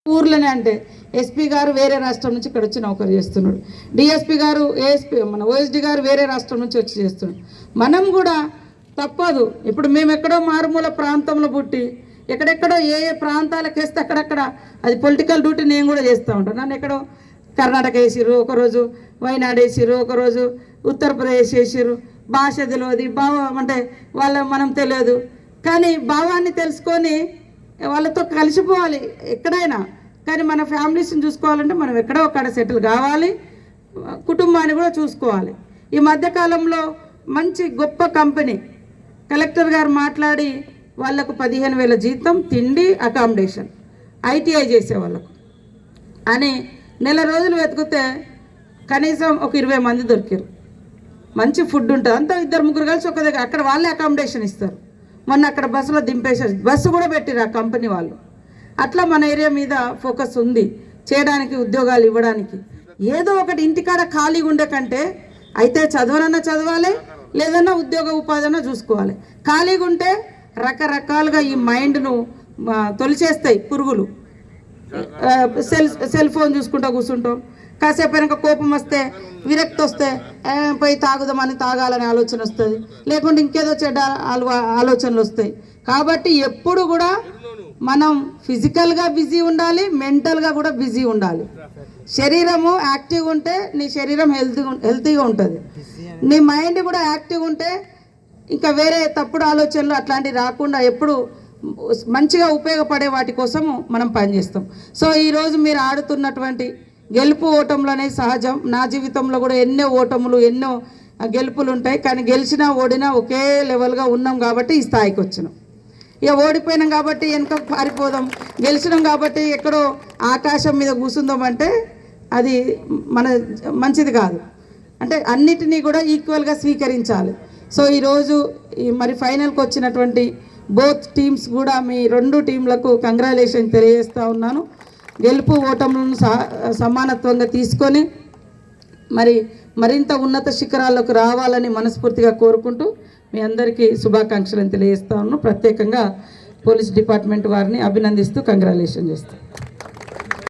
ఊర్లోనే అంటే ఎస్పీ గారు వేరే రాష్ట్రం నుంచి ఇక్కడ వచ్చి నౌకరు చేస్తున్నాడు, డిఎస్పీ గారు ఏఎస్పీ మన ఓఎస్డి గారు వేరే రాష్ట్రం నుంచి వచ్చి చేస్తున్నాడు. మనం కూడా తప్పదు. ఇప్పుడు మేము ఎక్కడో మారుమూల ప్రాంతంలో పుట్టి ఎక్కడెక్కడో ఏ ఏ ప్రాంతాలకు వేస్తే అక్కడక్కడ అది పొలిటికల్ డ్యూటీ నేను కూడా చేస్తూ ఉంటాను. నన్ను ఎక్కడో కర్ణాటక వేసిర్రు, ఒకరోజు వైనాడు వేసిర్రు, ఒకరోజు ఉత్తరప్రదేశ్ వేసిర్రు. భాష తెలియదు, భావం అంటే మనం తెలియదు. కానీ భావాన్ని తెలుసుకొని వాళ్ళతో కలిసిపోవాలి ఎక్కడైనా. కానీ మన ఫ్యామిలీస్ని చూసుకోవాలంటే మనం ఎక్కడో అక్కడ సెటిల్ కావాలి, కుటుంబాన్ని కూడా చూసుకోవాలి. ఈ మధ్యకాలంలో మంచి గొప్ప కంపెనీ కలెక్టర్ గారు మాట్లాడి వాళ్ళకు 15,000 జీతం, తిండి, అకామిడేషన్ ఐటీఐ చేసే వాళ్ళకు అని నెల రోజులు వెతికితే కనీసం ఒక 20 మంది దొరికారు. మంచి ఫుడ్ ఉంటుంది, అంతా 2-3 కలిసి ఒక దగ్గర అక్కడ వాళ్ళే అకామిడేషన్ ఇస్తారు. మొన్న అక్కడ బస్సులో దింపేసారు, బస్సు కూడా పెట్టిరు ఆ కంపెనీ వాళ్ళు. అట్లా మన ఏరియా మీద ఫోకస్ ఉంది చేయడానికి, ఉద్యోగాలు ఇవ్వడానికి. ఏదో ఒకటి ఇంటికాడ ఖాళీగా ఉండే కంటే అయితే చదవనన్నా చదవాలి, లేదన్నా ఉద్యోగ ఉపాధి చూసుకోవాలి. ఖాళీగా ఉంటే రకరకాలుగా ఈ మైండ్ను తొలిచేస్తాయి పురుగులు. సెల్ ఫోన్ చూసుకుంటూ కూర్చుంటాం, కాసేపు వెనక కోపం వస్తే, విరక్తి వస్తే పోయి తాగుదామని తాగాలని ఆలోచన వస్తుంది, లేకుంటే ఇంకేదో చెడ్డ ఆలోచనలు వస్తాయి. కాబట్టి ఎప్పుడు కూడా మనం ఫిజికల్గా బిజీ ఉండాలి, మెంటల్గా కూడా బిజీ ఉండాలి. శరీరము యాక్టివ్గా ఉంటే నీ శరీరం హెల్తీగా ఉంటుంది, నీ మైండ్ కూడా యాక్టివ్గా ఉంటే ఇంకా వేరే తప్పుడు ఆలోచనలు అట్లాంటివి రాకుండా ఎప్పుడు మంచిగా ఉపయోగపడే వాటి కోసము మనం పనిచేస్తాం. సో ఈరోజు మీరు ఆడుతున్నటువంటి గెలుపు ఓటములు సహజం. నా జీవితంలో కూడా ఎన్నో ఓటములు, ఎన్నో గెలుపులు ఉంటాయి. కానీ గెలిచినా ఓడినా ఒకే లెవెల్గా ఉన్నాం కాబట్టి ఈ స్థాయికి వచ్చినాం. ఇక ఓడిపోయినాం కాబట్టి వెనక పారిపోదాం, గెలిచినాం కాబట్టి ఎక్కడో ఆకాశం మీద కూర్చుందామంటే అది మంచిది కాదు. అంటే అన్నిటినీ కూడా ఈక్వల్గా స్వీకరించాలి. సో ఈరోజు మరి ఫైనల్కి వచ్చినటువంటి బోత్ టీమ్స్ కూడా మీ 2 టీంలకు కంగ్రాచులేషన్ తెలియజేస్తూ ఉన్నాను. గెలుపు ఓటములను సమానత్వంగా తీసుకొని మరింత ఉన్నత శిఖరాలకు రావాలని మనస్ఫూర్తిగా కోరుకుంటూ మీ అందరికీ శుభాకాంక్షలను తెలియజేస్తా ఉన్నాను. ప్రత్యేకంగా పోలీస్ డిపార్ట్మెంట్ వారిని అభినందిస్తూ కంగ్రాచులేషన్ చేస్తాను.